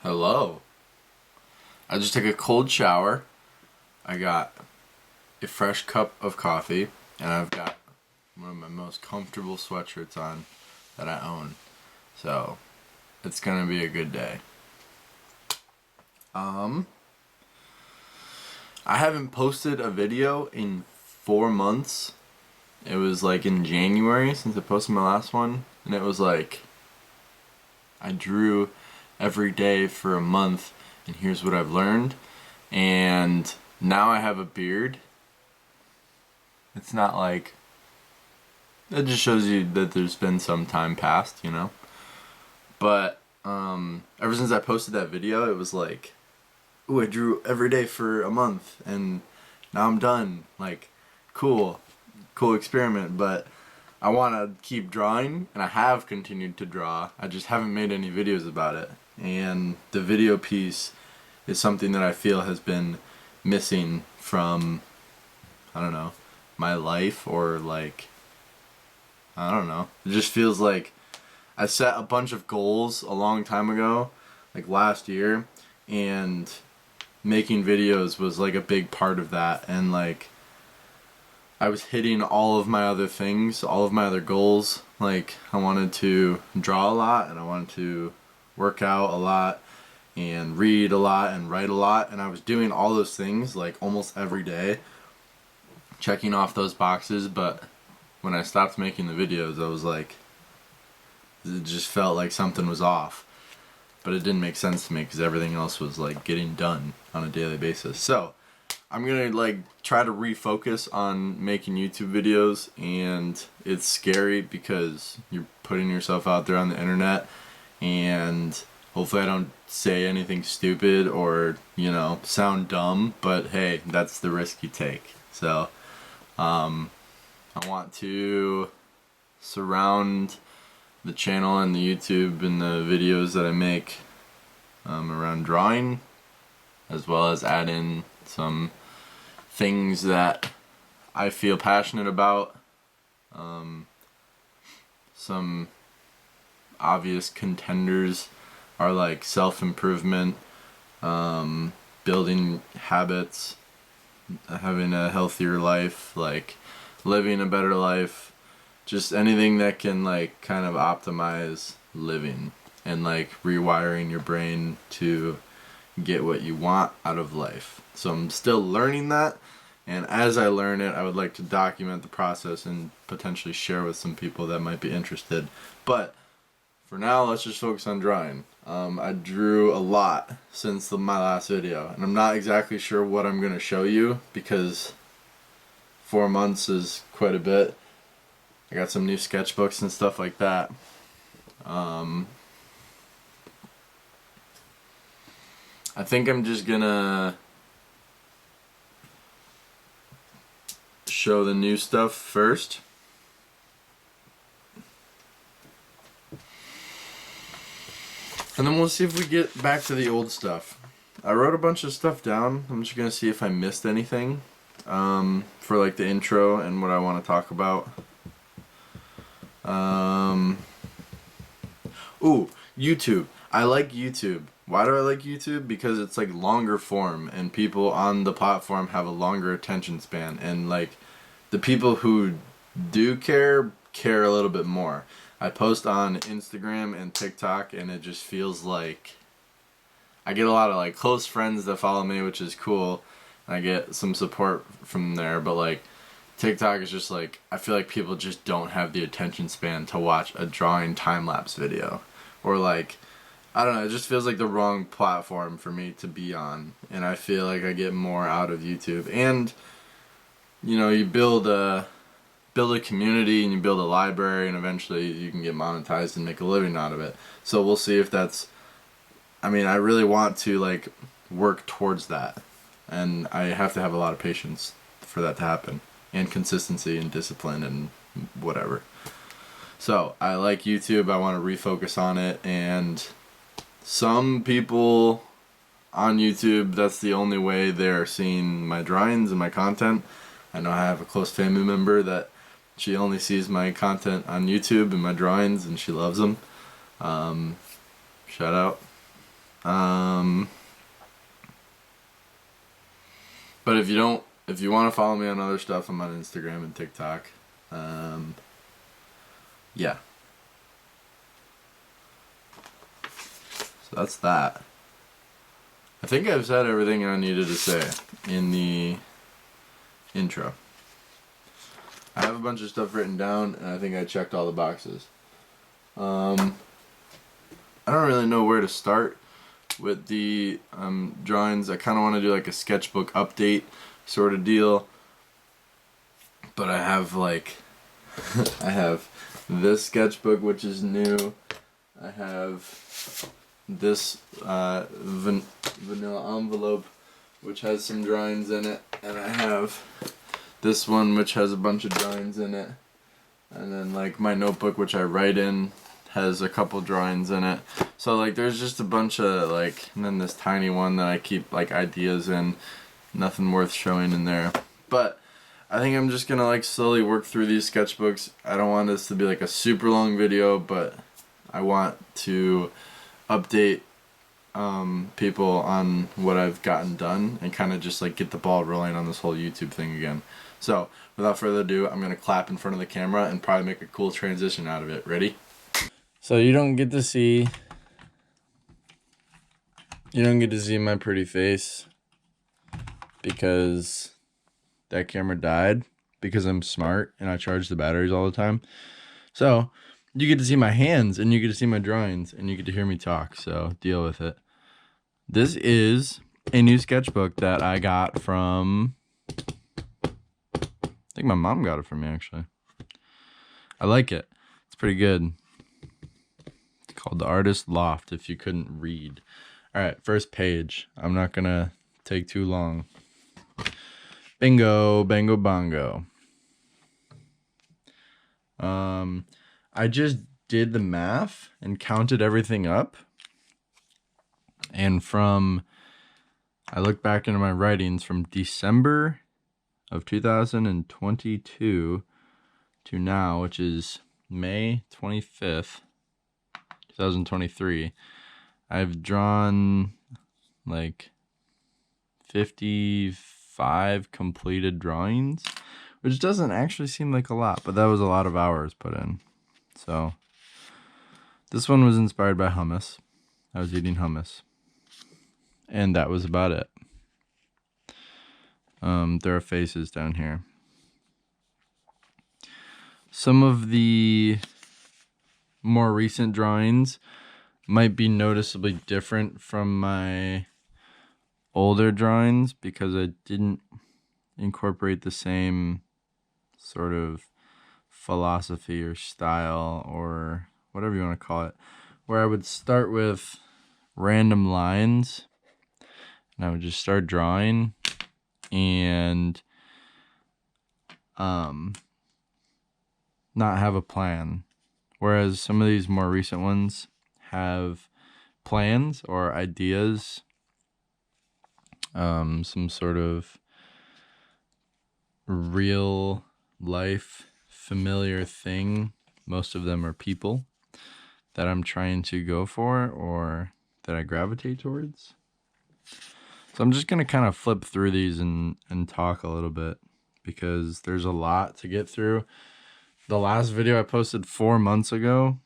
Hello. I just took a cold shower. I got a fresh cup of coffee, and I've got one of my most comfortable sweatshirts on that I own. So, it's gonna be a good day. I haven't posted a video in 4 months. It was like in January since I posted my last one, and it was like I drew every day for a month, and here's what I've learned. And now I have a beard. It's not like, it just shows you that there's been some time past, you know. But ever since I posted that video, it was like, ooh, I drew every day for a month, and now I'm done. Like, cool experiment. But I want to keep drawing, and I have continued to draw. I just haven't made any videos about it. And the video piece is something that I feel has been missing from, I don't know, my life, or like, I don't know. It just feels like I set a bunch of goals a long time ago, like last year, and making videos was like a big part of that. And like, I was hitting all of my other things, all of my other goals. Like, I wanted to draw a lot, and I wanted to work out a lot, and read a lot, and write a lot. And I was doing all those things like almost every day, checking off those boxes. But when I stopped making the videos, I was like, it just felt like something was off. But it didn't make sense to me because everything else was like getting done on a daily basis. So I'm gonna like try to refocus on making YouTube videos, and it's scary because you're putting yourself out there on the internet, and hopefully I don't say anything stupid or, you know, sound dumb, but hey, that's the risk you take. So I want to surround the channel and the YouTube and the videos that I make around drawing, as well as add in some things that I feel passionate about. Some obvious contenders are like self-improvement, building habits, having a healthier life, like living a better life, just anything that can like kind of optimize living and like rewiring your brain to get what you want out of life. So I'm still learning that, and as I learn it, I would like to document the process and potentially share with some people that might be interested. But for now, let's just focus on drawing. I drew a lot since my last video, and I'm not exactly sure what I'm going to show you because 4 months is quite a bit. I got some new sketchbooks and stuff like that. I think I'm just gonna show the new stuff first. And then we'll see if we get back to the old stuff. I wrote a bunch of stuff down. I'm just gonna see if I missed anything for like the intro and what I want to talk about. Ooh, YouTube. I like YouTube. Why do I like YouTube? Because it's like longer form, and people on the platform have a longer attention span, and like the people who do care a little bit more. I post on Instagram and TikTok, and it just feels like I get a lot of like close friends that follow me, which is cool. And I get some support from there, but like TikTok is just like, I feel like people just don't have the attention span to watch a drawing time-lapse video. Or like, I don't know, it just feels like the wrong platform for me to be on. And I feel like I get more out of YouTube. And, you know, you build a community, and you build a library, and eventually you can get monetized and make a living out of it. So we'll see if that's, I mean, I really want to like work towards that. And I have to have a lot of patience for that to happen. And consistency and discipline and whatever. So I like YouTube. I want to refocus on it. And some people on YouTube, that's the only way they're seeing my drawings and my content. I know I have a close family member that she only sees my content on YouTube and my drawings, and she loves them. Shout out. But if you want to follow me on other stuff, I'm on Instagram and TikTok. Yeah. So that's that. I think I've said everything I needed to say in the intro. I have a bunch of stuff written down, and I think I checked all the boxes. I don't really know where to start with the drawings. I kind of want to do like a sketchbook update sort of deal. But I have like, I have this sketchbook, which is new. I have this vanilla envelope, which has some drawings in it. And I have this one, which has a bunch of drawings in it. And then like my notebook, which I write in, has a couple drawings in it. So like there's just a bunch of like, and then this tiny one that I keep like ideas in. Nothing worth showing in there. But I think I'm just gonna like slowly work through these sketchbooks. I don't want this to be like a super long video, but I want to update people on what I've gotten done and kind of just like get the ball rolling on this whole YouTube thing again. So without further ado, I'm gonna clap in front of the camera and probably make a cool transition out of it. Ready? So you don't get to see my pretty face because that camera died, because I'm smart and I charge the batteries all the time. So you get to see my hands and you get to see my drawings and you get to hear me talk. So deal with it. This is a new sketchbook that I got from, I think my mom got it from me actually. I like it. It's pretty good. It's called The Artist Loft, if you couldn't read. All right, first page. I'm not gonna take too long. Bingo, bango, bongo. I just did the math and counted everything up. And I looked back into my writings from December of 2022 to now, which is May 25th, 2023. I've drawn like 55 completed drawings, which doesn't actually seem like a lot, but that was a lot of hours put in. So this one was inspired by hummus. I was eating hummus, and that was about it. There are faces down here. Some of the more recent drawings might be noticeably different from my older drawings because I didn't incorporate the same sort of philosophy or style or whatever you want to call it, where I would start with random lines and I would just start drawing and not have a plan. Whereas some of these more recent ones have plans or ideas, some sort of real life familiar thing. Most of them are people that I'm trying to go for or that I gravitate towards. So I'm just going to kind of flip through these and talk a little bit because there's a lot to get through. The last video I posted 4 months ago,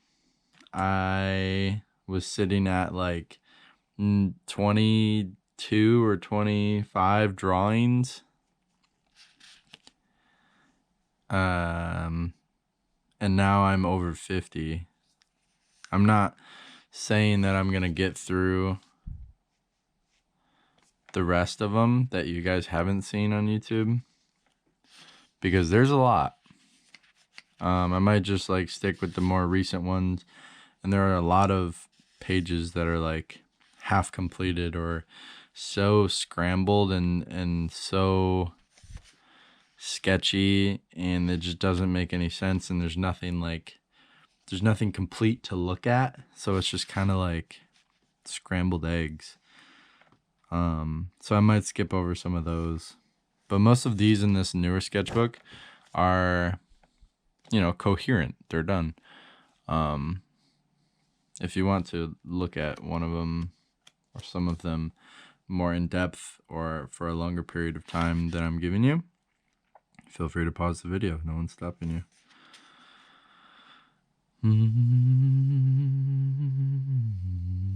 I was sitting at like 22 or 25 drawings. And now I'm over 50. I'm not saying that I'm going to get through the rest of them that you guys haven't seen on YouTube because there's a lot. I might just like stick with the more recent ones, and there are a lot of pages that are like half completed or so scrambled and so sketchy, and it just doesn't make any sense, and there's nothing complete to look at, so it's just kind of like scrambled eggs. So I might skip over some of those, but most of these in this newer sketchbook are, coherent. They're done. If you want to look at one of them or some of them, more in depth or for a longer period of time than I'm giving you, feel free to pause the video. No one's stopping you.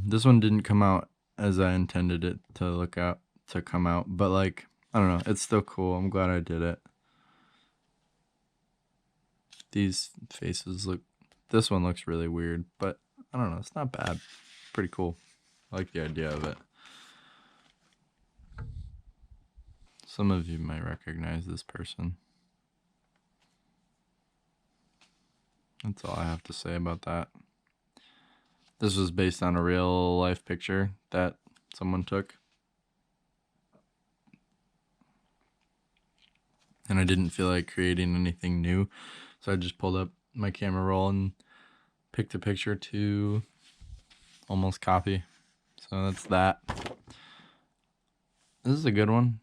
This one didn't come out as I intended it to come out, but like, I don't know, it's still cool. I'm glad I did it. These faces this one looks really weird, but I don't know, it's not bad. Pretty cool. I like the idea of it. Some of you might recognize this person. That's all I have to say about that. This was based on a real life picture that someone took. And I didn't feel like creating anything new, so I just pulled up my camera roll and picked a picture to almost copy. So that's that. This is a good one.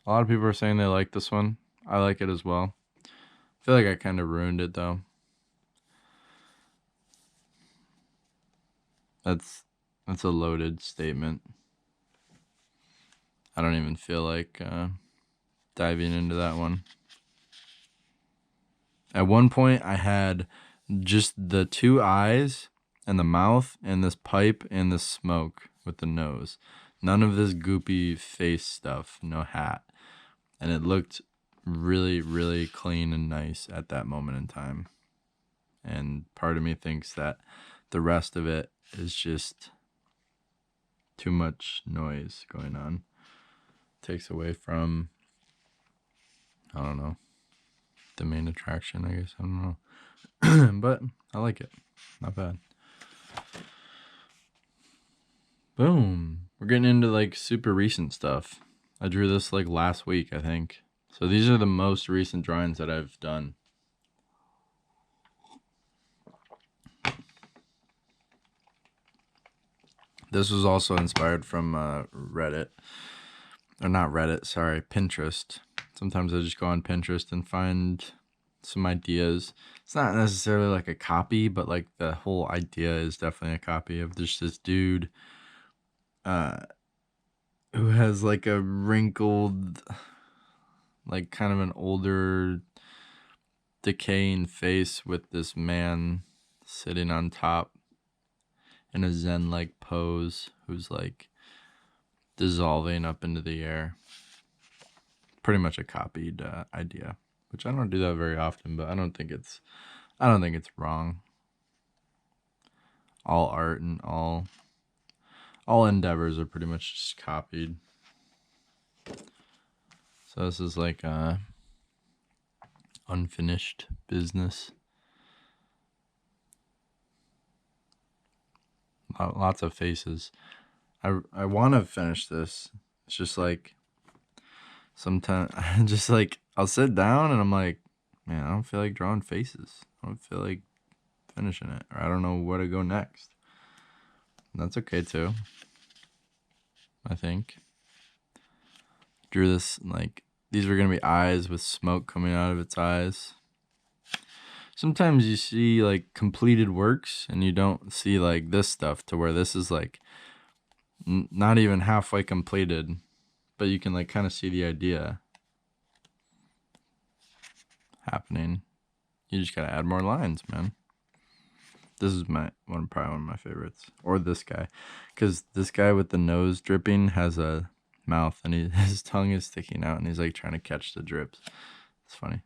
A lot of people are saying they like this one. I like it as well. I feel like I kind of ruined it though. That's a loaded statement. I don't even feel like diving into that one. At one point, I had just the two eyes and the mouth and this pipe and this smoke with the nose. None of this goopy face stuff, no hat. And it looked really, really clean and nice at that moment in time. And part of me thinks that the rest of it is just too much noise going on. Takes away from, I don't know, the main attraction, I guess. I don't know. But I like it. Not bad. Boom. We're getting into like super recent stuff. I drew this like last week, I think. So these are the most recent drawings that I've done. This was also inspired from Reddit. Or not Reddit, sorry, Pinterest. Sometimes I just go on Pinterest and find some ideas. It's not necessarily like a copy, but like the whole idea is definitely a copy of just this dude who has like a wrinkled, like kind of an older, decaying face with this man sitting on top in a zen-like pose who's like dissolving up into the air. Pretty much a copied idea, which I don't do that very often, but I don't think it's wrong. All art and all endeavors are pretty much just copied. So this is like unfinished business. Lots of faces. I want to finish this. It's just like sometimes just like I'll sit down and I'm like, man, I don't feel like drawing faces. I don't feel like finishing it, or I don't know where to go next. And that's okay too. I think drew this like these were gonna be eyes with smoke coming out of its eyes. Sometimes you see like completed works and you don't see like this stuff to where this is like not even halfway completed, but you can like kind of see the idea happening. You just gotta add more lines, man. This is probably one of my favorites. Or this guy, because this guy with the nose dripping has a mouth and his tongue is sticking out and he's like trying to catch the drips. It's funny.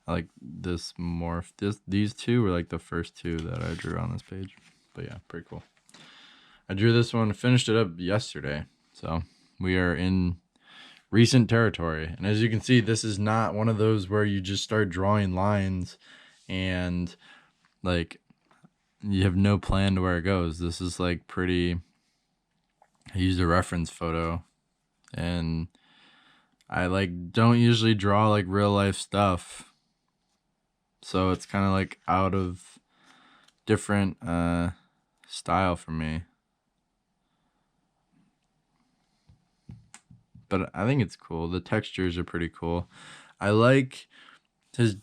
I like this morph. These two were like the first two that I drew on this page. But yeah, pretty cool. I drew this one, finished it up yesterday. So we are in recent territory. And as you can see, this is not one of those where you just start drawing lines and like you have no plan to where it goes. This is like pretty, I used a reference photo and I like don't usually draw like real life stuff. So it's kind of like out of different style for me. But I think it's cool. The textures are pretty cool. I like his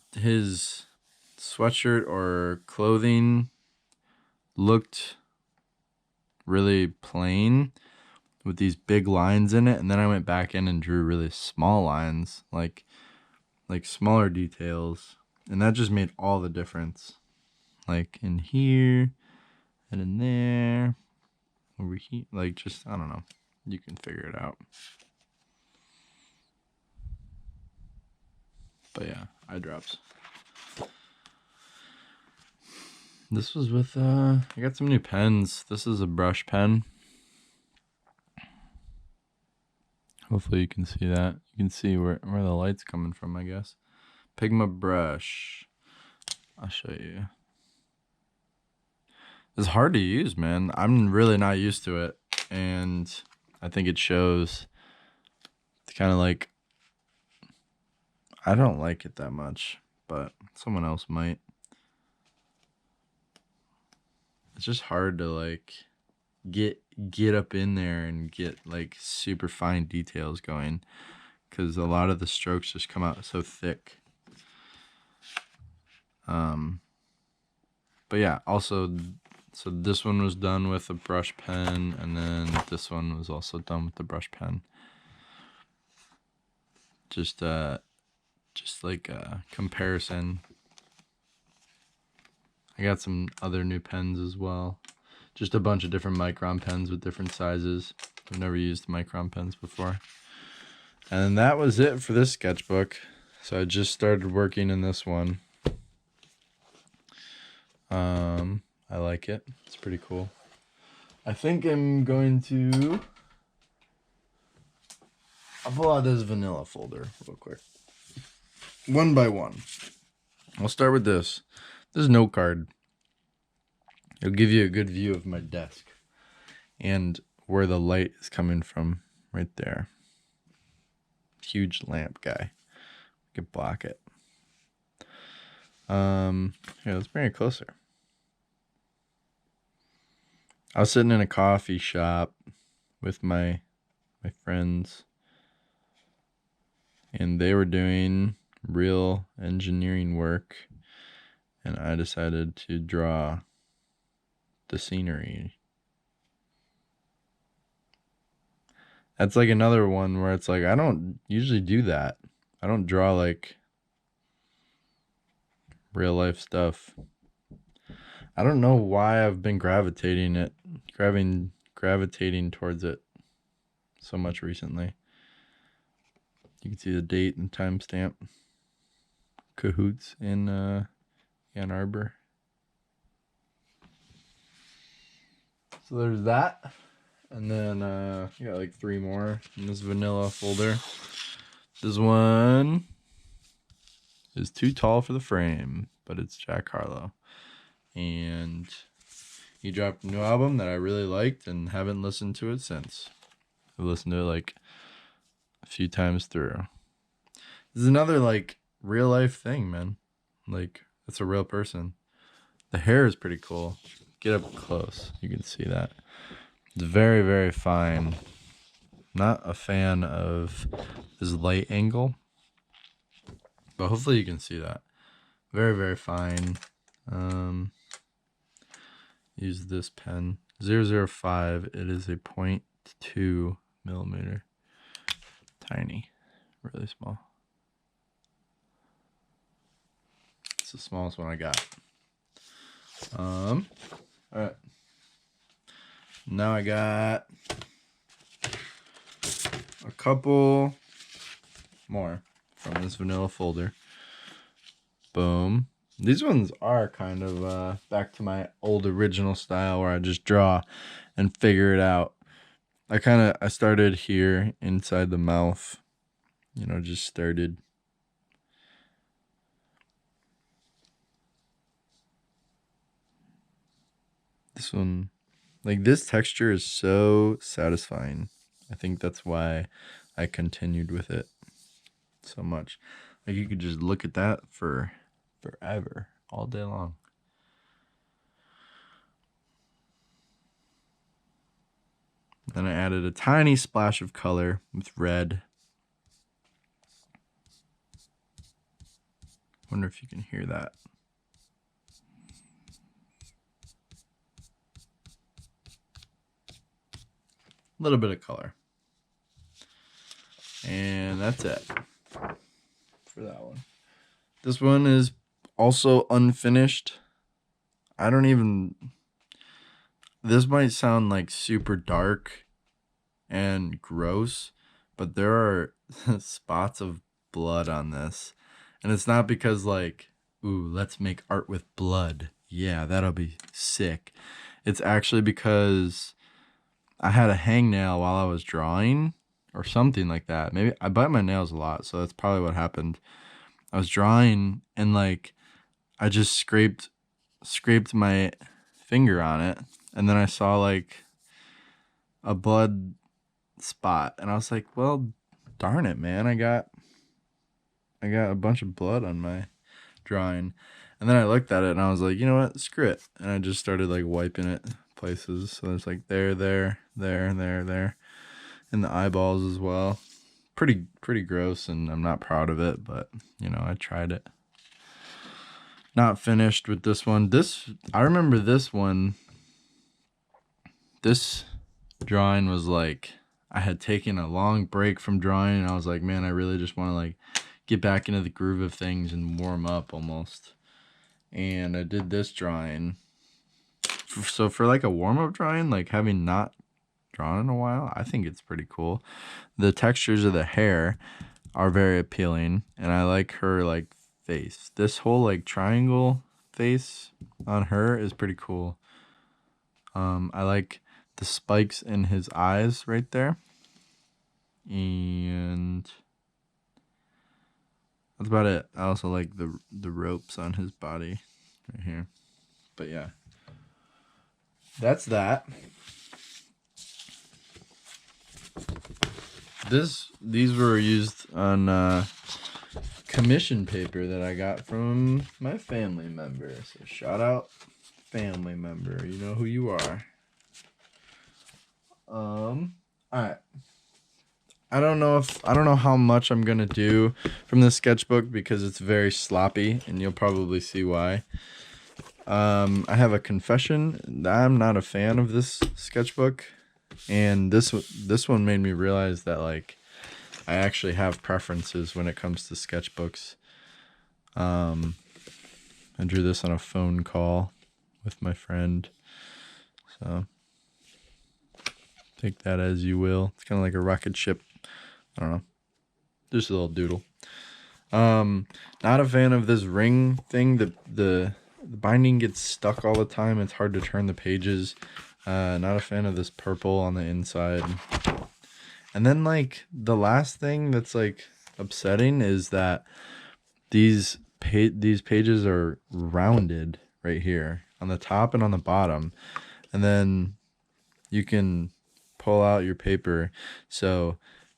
sweatshirt or clothing looked really plain with these big lines in it, and then I went back in and drew really small lines, like smaller details, and that just made all the difference. Like in here and in there, over here, like just, I don't know. You can figure it out. But yeah, eye drops. This was with, I got some new pens. This is a brush pen. Hopefully you can see that. You can see where the light's coming from, I guess. Pigma brush. I'll show you. It's hard to use, man. I'm really not used to it. And I think it shows. It's kind of like, I don't like it that much, but someone else might. It's just hard to like get up in there and get like super fine details going, because a lot of the strokes just come out so thick. But yeah, also, so this one was done with a brush pen, and then this one was also done with the brush pen. Just like a comparison. I got some other new pens as well. Just a bunch of different micron pens with different sizes. I've never used micron pens before. And that was it for this sketchbook. So I just started working in this one. I like it. It's pretty cool. I think I'm going to... I'll pull out this vanilla folder real quick. One by one. I'll start with this. This is a note card. It'll give you a good view of my desk and where the light is coming from right there. Huge lamp guy. I could block it. Here, let's bring it closer. I was sitting in a coffee shop with my friends, and they were doing real engineering work, and I decided to draw the scenery. That's like another one where it's like, I don't usually do that. I don't draw like real life stuff. I don't know why I've been gravitating towards it so much recently. You can see the date and timestamp. Cahoots in Ann Arbor. So there's that. And then I got like 3 more in this vanilla folder. This one is too tall for the frame, but it's Jack Harlow. And he dropped a new album that I really liked and haven't listened to it since. I've listened to it like a few times through. This is another like real life thing, man. Like, it's a real person. The hair is pretty cool. Get up close. You can see that. It's very, very fine. Not a fan of this light angle, but hopefully you can see that. Very, very fine. Use this pen. 005. It is a 0.2 millimeter. Tiny. Really small. It's the smallest one I got. Alright. Now I got a couple more from this vanilla folder. Boom. These ones are kind of back to my old original style where I just draw and figure it out. I started here inside the mouth. You know, just started. This one, like, this texture is so satisfying. I think that's why I continued with it so much. Like, you could just look at that for forever, all day long. Then I added a tiny splash of color with red. Wonder if you can hear that. little bit of color. And that's it for that one. This one is also unfinished. This might sound like super dark and gross, but there are spots of blood on this. And it's not because like, ooh, let's make art with blood. Yeah, that'll be sick. It's actually because I had a hangnail while I was drawing or something like that. Maybe I bite my nails a lot, so that's probably what happened. I was drawing and like I just scraped my finger on it, and then I saw like a blood spot, and I was like, well, darn it, man. I got a bunch of blood on my drawing. And then I looked at it and I was like, you know what? Screw it. And I just started like wiping it places. So there's like there, and the eyeballs as well. Pretty gross, and I'm not proud of it, but you know, I tried it. Not finished with this one. I remember this one. This drawing was like, I had taken a long break from drawing, and I was like, man, I really just want to like get back into the groove of things and warm up almost. And I did this drawing. So for like a warm-up drawing, like having not drawn in a while, I think it's pretty cool. The textures of the hair are very appealing, and I like her like face. This whole like triangle face on her is pretty cool. I like the spikes in his eyes right there. And that's about it. I also like the ropes on his body right here. But yeah. That's that. These were used on commission paper that I got from my family member. So shout out family member. You know who you are. Alright. I don't know how much I'm gonna do from this sketchbook because it's very sloppy, and you'll probably see why. I have a confession. I'm not a fan of this sketchbook, and this one made me realize that like I actually have preferences when it comes to sketchbooks. I drew this on a phone call with my friend, so take that as you will. It's kind of like a rocket ship. I don't know, just a little doodle. Not a fan of this ring thing. The binding gets stuck all the time. It's hard to turn the pages. Not a fan of this purple on the inside. And then like the last thing that's like upsetting is that these pages are rounded right here on the top and on the bottom, and then you can pull out your paper. So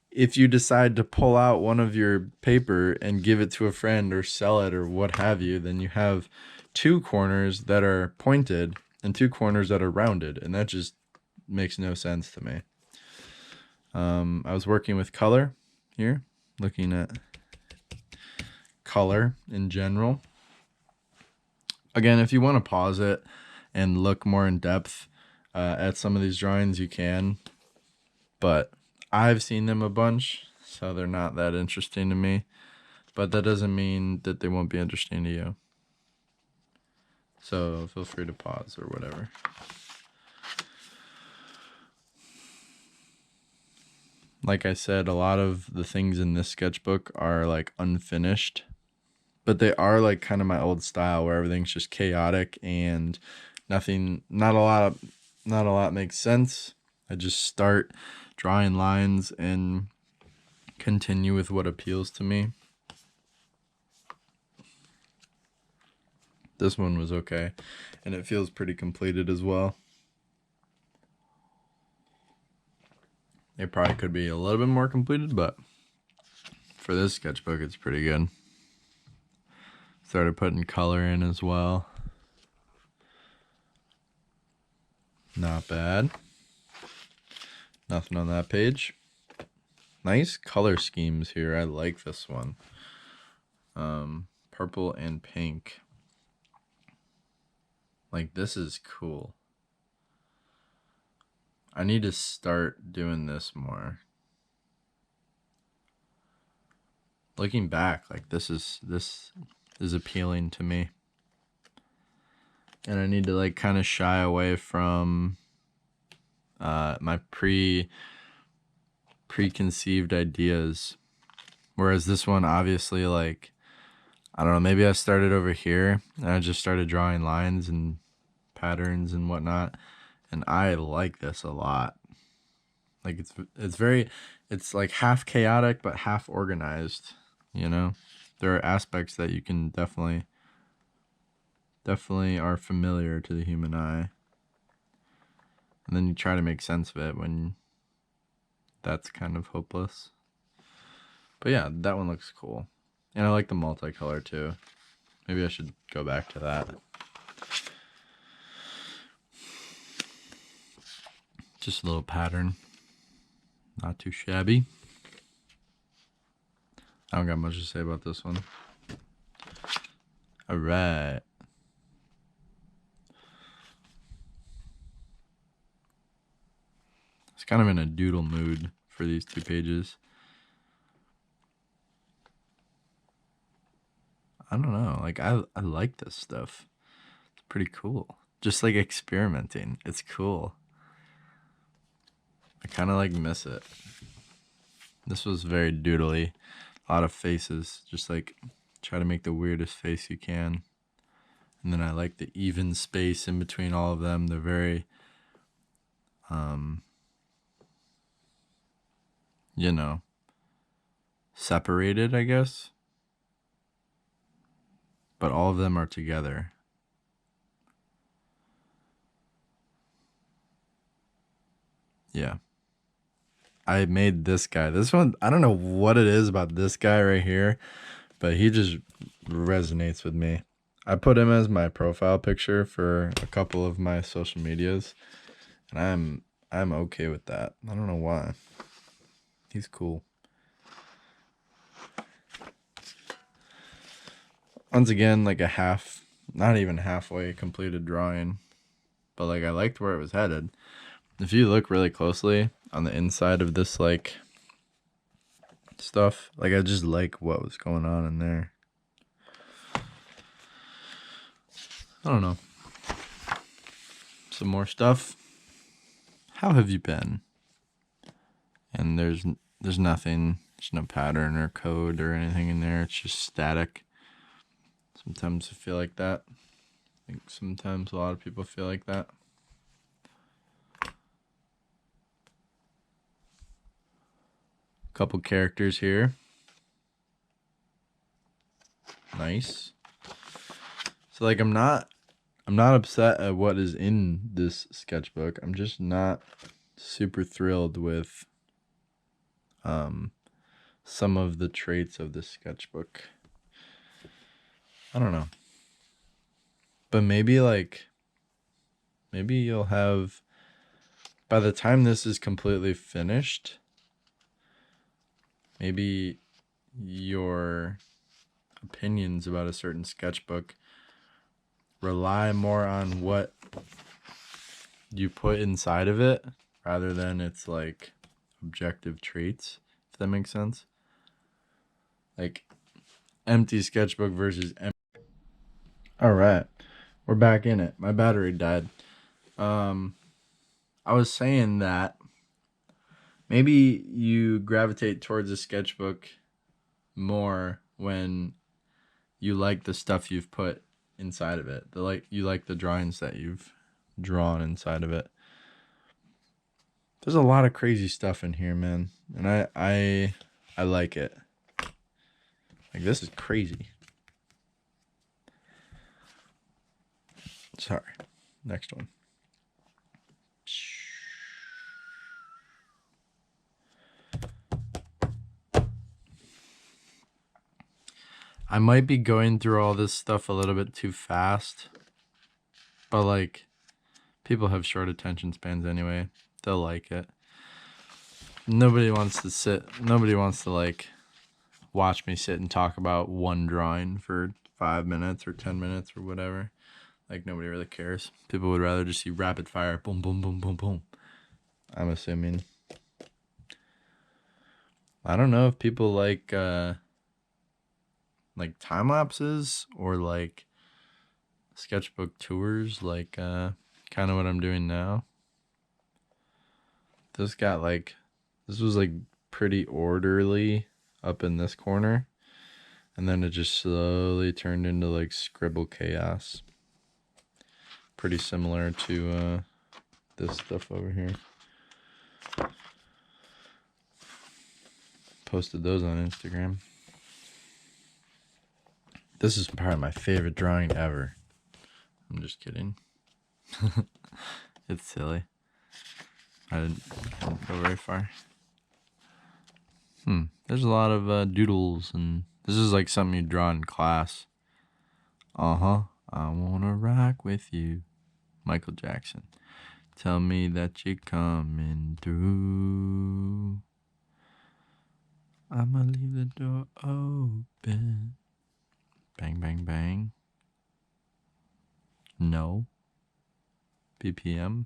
if you decide to pull out one of your paper and give it to a friend or sell it or what have you, then you have two corners that are pointed and two corners that are rounded, and that just makes no sense to me. I was working with color here, looking at color in general. Again, if you want to pause it and look more in depth at some of these drawings, you can, but I've seen them a bunch, so they're not that interesting to me, but that doesn't mean that they won't be interesting to you. So feel free to pause or whatever. Like I said, a lot of the things in this sketchbook are like unfinished, but they are like kind of my old style where everything's just chaotic and not a lot makes sense. I just start drawing lines and continue with what appeals to me. This one was okay, and it feels pretty completed as well. It probably could be a little bit more completed, but for this sketchbook, it's pretty good. Started putting color in as well. Not bad. Nothing on that page. Nice color schemes here. I like this one. Purple and pink. Like, this is cool. I need to start doing this more. Looking back, like this is appealing to me. And I need to like kind of shy away from my preconceived ideas. Whereas this one, obviously, like, I don't know, maybe I started over here and I just started drawing lines and patterns and whatnot. And I like this a lot. Like it's like half chaotic but half organized, you know? There are aspects that you can definitely are familiar to the human eye. And then you try to make sense of it when that's kind of hopeless. But yeah, that one looks cool. And I like the multicolor too. Maybe I should go back to that. Just a little pattern. Not too shabby. I don't got much to say about this one. All right. It's kind of in a doodle mood for these 2 pages. I don't know. Like, I like this stuff. It's pretty cool. Just like experimenting. It's cool. I kind of like miss it. This was very doodly. A lot of faces. Just like try to make the weirdest face you can. And then I like the even space in between all of them. They're very, you know, separated, I guess. But all of them are together. Yeah. I made this guy. This one, I don't know what it is about this guy right here, but he just resonates with me. I put him as my profile picture for a couple of my social medias, and I'm okay with that. I don't know why. He's cool. Once again, like a half, not even halfway completed drawing, but like I liked where it was headed. If you look really closely on the inside of this like stuff, like I just like what was going on in there. I don't know. Some more stuff. How have you been? And there's nothing. There's no pattern or code or anything in there. It's just static. Sometimes I feel like that. I think sometimes a lot of people feel like that. Couple characters here. Nice. So like I'm not upset at what is in this sketchbook. I'm just not super thrilled with some of the traits of this sketchbook. I don't know. But maybe you'll have, by the time this is completely finished, maybe your opinions about a certain sketchbook rely more on what you put inside of it rather than its like objective traits, if that makes sense. Like empty sketchbook versus empty. All right, we're back in it. My battery died. I was saying that maybe you gravitate towards a sketchbook more when you like the stuff you've put inside of it. You like the drawings that you've drawn inside of it. There's a lot of crazy stuff in here, man, and I like it. Like this is crazy. Sorry. Next one. I might be going through all this stuff a little bit too fast, but like people have short attention spans anyway. They'll like it. Nobody wants to like watch me sit and talk about one drawing for 5 minutes or 10 minutes or whatever. Like nobody really cares. People would rather just see rapid fire, boom, boom, boom, boom, boom. I'm assuming. I don't know if people like time lapses or like sketchbook tours, like kind of what I'm doing now. This was like pretty orderly up in this corner, and then it just slowly turned into like scribble chaos. Pretty similar to this stuff over here. Posted those on Instagram. This is probably my favorite drawing ever. I'm just kidding. It's silly. I didn't go very far. There's a lot of doodles, and this is like something you draw in class. I wanna rock with you. Michael Jackson. Tell me that you're coming through. I'ma leave the door open. Bang, bang, bang. No. BPM.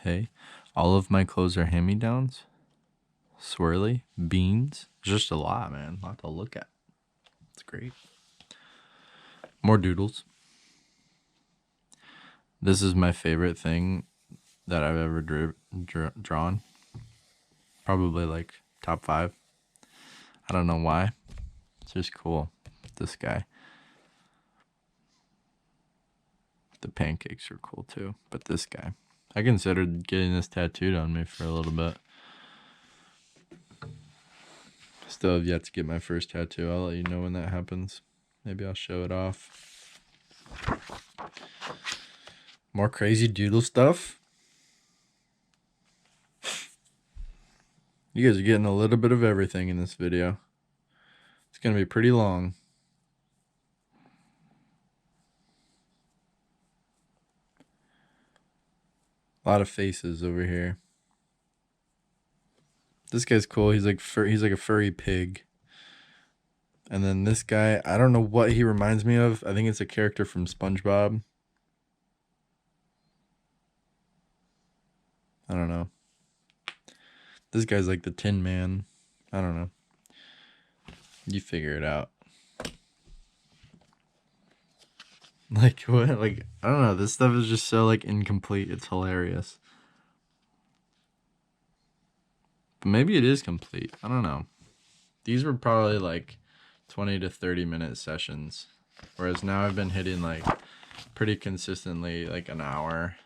Hey. All of my clothes are hand-me-downs. Swirly. Beans. Just a lot, man. A lot to look at. It's great. More doodles. This is my favorite thing that I've ever drawn. Probably like top 5. I don't know why. It's just cool. This guy. The pancakes are cool too. But this guy. I considered getting this tattooed on me for a little bit. Still have yet to get my first tattoo. I'll let you know when that happens. Maybe I'll show it off. More crazy doodle stuff. You guys are getting a little bit of everything in this video. It's going to be pretty long. A lot of faces over here. This guy's cool. He's like a furry pig. And then this guy, I don't know what he reminds me of. I think it's a character from SpongeBob. I don't know. This guy's like the Tin Man. I don't know. You figure it out. Like what? Like I don't know. This stuff is just so like incomplete. It's hilarious. But maybe it is complete. I don't know. These were probably like 20 to 30 minute sessions. Whereas now I've been hitting like pretty consistently like an hour.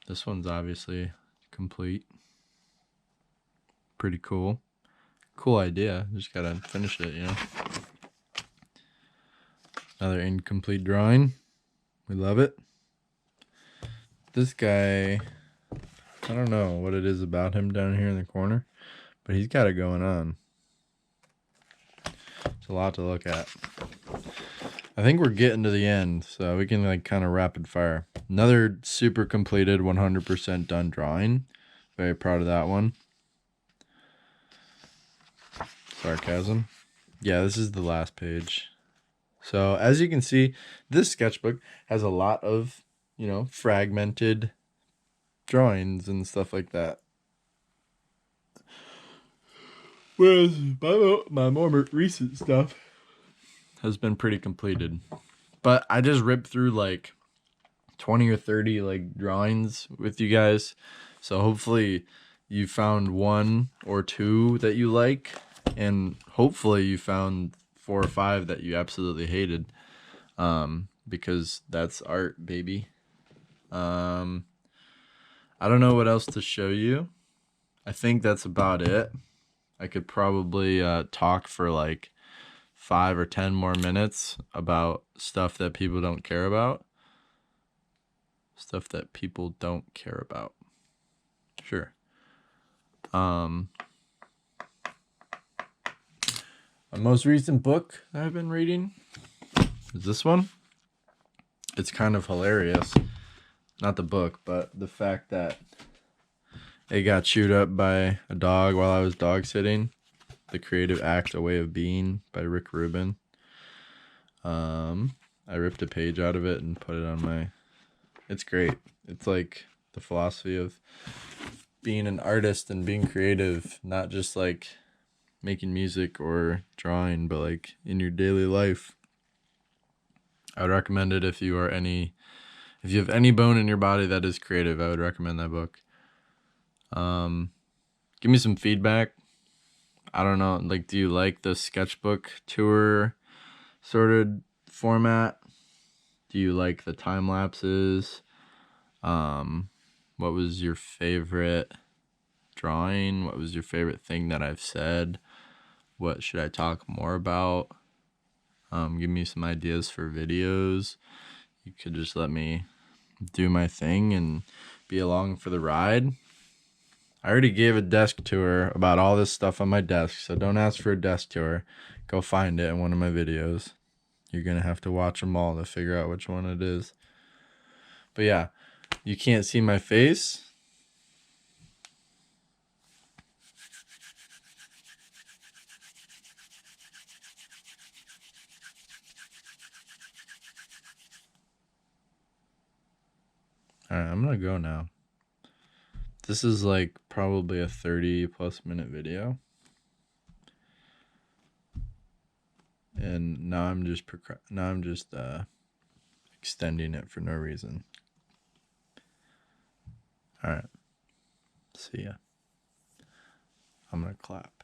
This one's obviously complete. Pretty cool. Cool idea. Just gotta finish it, you know. Another incomplete drawing. We love it. This guy, I don't know what it is about him down here in the corner, but he's got it going on. It's a lot to look at. I think we're getting to the end, so we can like kind of rapid fire. Another super completed 100% done drawing. Very proud of that one. Sarcasm. Yeah, this is the last page. So as you can see, this sketchbook has a lot of, you know, fragmented drawings and stuff like that. Whereas my more recent stuff has been pretty completed. But I just ripped through like 20 or 30 like drawings with you guys. So hopefully you found 1 or 2 that you like. And hopefully you found 4 or 5 that you absolutely hated. Because that's art, baby. I don't know what else to show you. I think that's about it. I could probably talk for like 5 or 10 more minutes about stuff that people don't care about. Stuff that people don't care about. Sure. My most recent book that I've been reading is this one. It's kind of hilarious. Not the book, but the fact that it got chewed up by a dog while I was dog sitting. The Creative Act, A Way of Being by Rick Rubin. I ripped a page out of it and put it on my... It's great. It's like the philosophy of being an artist and being creative, not just like making music or drawing, but like in your daily life. I would recommend it if you have any bone in your body that is creative. I would recommend that book. Give me some feedback. I don't know, like, do you like the sketchbook tour sort of format? Do you like the time lapses? What was your favorite drawing? What was your favorite thing that I've said? What should I talk more about? Give me some ideas for videos. You could just let me do my thing and be along for the ride. I already gave a desk tour about all this stuff on my desk, so don't ask for a desk tour. Go find it in one of my videos. You're going to have to watch them all to figure out which one it is. But yeah, you can't see my face. Alright, I'm going to go now. This is like probably a 30+ minute video. And now I'm just extending it for no reason. All right. See ya. I'm going to clap.